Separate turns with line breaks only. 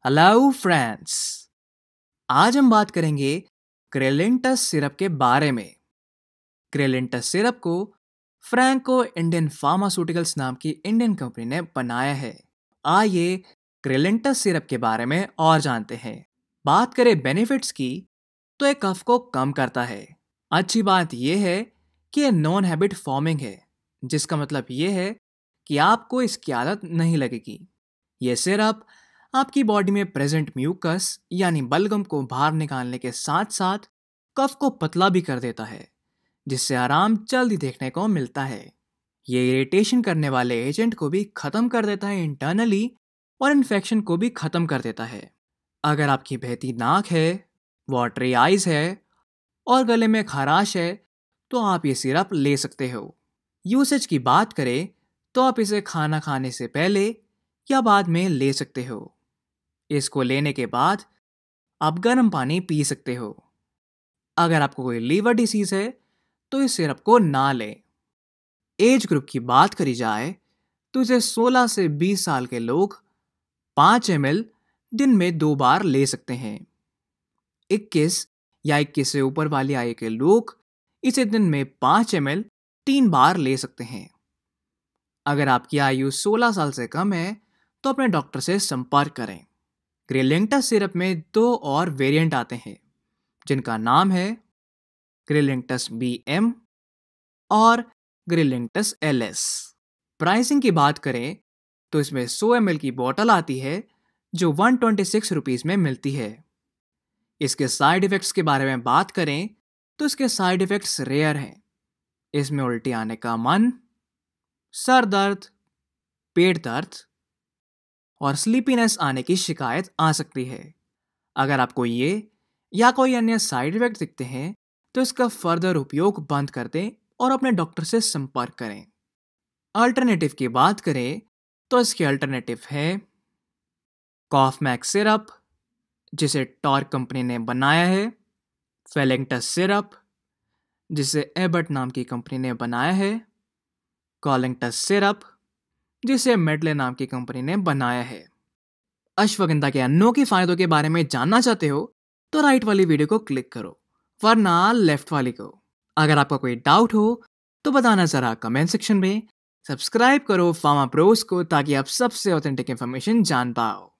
Hello friends. आज हम बात करेंगे क्रेलिंटस सिरप के बारे में। क्रेलिंटस सिरप को फ्रैंको इंडियन फार्मास्यूटिकल्स नाम की इंडियन कंपनी ने बनाया है। आइए क्रेलिंटस सिरप के बारे में और जानते हैं। बात करें बेनिफिट्स की तो ये कफ को कम करता है। अच्छी बात यह है कि ये नॉन हैबिट फॉर्मिंग है, जिसका मतलब ये है कि आपको इसकी आदत नहीं लगेगी। ये सिरप आपकी बॉडी में प्रेजेंट म्यूकस यानी बलगम को बाहर निकालने के साथ साथ कफ को पतला भी कर देता है, जिससे आराम जल्दी देखने को मिलता है। ये इरिटेशन करने वाले एजेंट को भी खत्म कर देता है इंटरनली और इन्फेक्शन को भी खत्म कर देता है। अगर आपकी बहती नाक है, वाटरी आइज है और गले में खराश है तो आप ये सिरप ले सकते हो। यूसेज की बात करें तो आप इसे खाना खाने से पहले या बाद में ले सकते हो। इसको लेने के बाद आप गर्म पानी पी सकते हो। अगर आपको कोई लीवर डिसीज है तो इस सिरप को ना लें। एज ग्रुप की बात करी जाए तो इसे 16 से 20 साल के लोग 5 ml दिन में 2 बार ले सकते हैं। 21 या 21 से ऊपर वाली आयु के लोग इसे दिन में 5 ml 3 बार ले सकते हैं। अगर आपकी आयु 16 साल से कम है तो अपने डॉक्टर से संपर्क करें। क्रेलिंटस सिरप में 2 और वेरिएंट आते हैं, जिनका नाम है क्रेलिंटस BM और क्रेलिंटस LS। प्राइसिंग की बात करें तो इसमें 100 ml की बोतल आती है जो 126 रुपीज़ में मिलती है। इसके साइड इफ़ेक्ट्स के बारे में बात करें तो इसके साइड इफ़ेक्ट्स रेयर हैं। इसमें उल्टी आने का मन, सर दर्द, पेट दर्द और स्लीपीनेस आने की शिकायत आ सकती है। अगर आपको ये या कोई अन्य साइड इफेक्ट दिखते हैं तो इसका फर्दर उपयोग बंद कर दें और अपने डॉक्टर से संपर्क करें। अल्टरनेटिव की बात करें तो इसके अल्टरनेटिव है कॉफ मैक्स सिरप, जिसे टॉर्क कंपनी ने बनाया है, फेलेंटस सिरप, जिसे एबट नाम की कंपनी ने बनाया है, कॉलिंगटस सिरप, जिसे मेडले नाम की कंपनी ने बनाया है। अश्वगंधा के अनोखे फायदों के बारे में जानना चाहते हो तो राइट वाली वीडियो को क्लिक करो, वरना लेफ्ट वाली को। अगर आपका कोई डाउट हो तो बताना जरा कमेंट सेक्शन में। सब्सक्राइब करो फार्मा प्रोस को ताकि आप सबसे ऑथेंटिक इंफॉर्मेशन जान पाओ।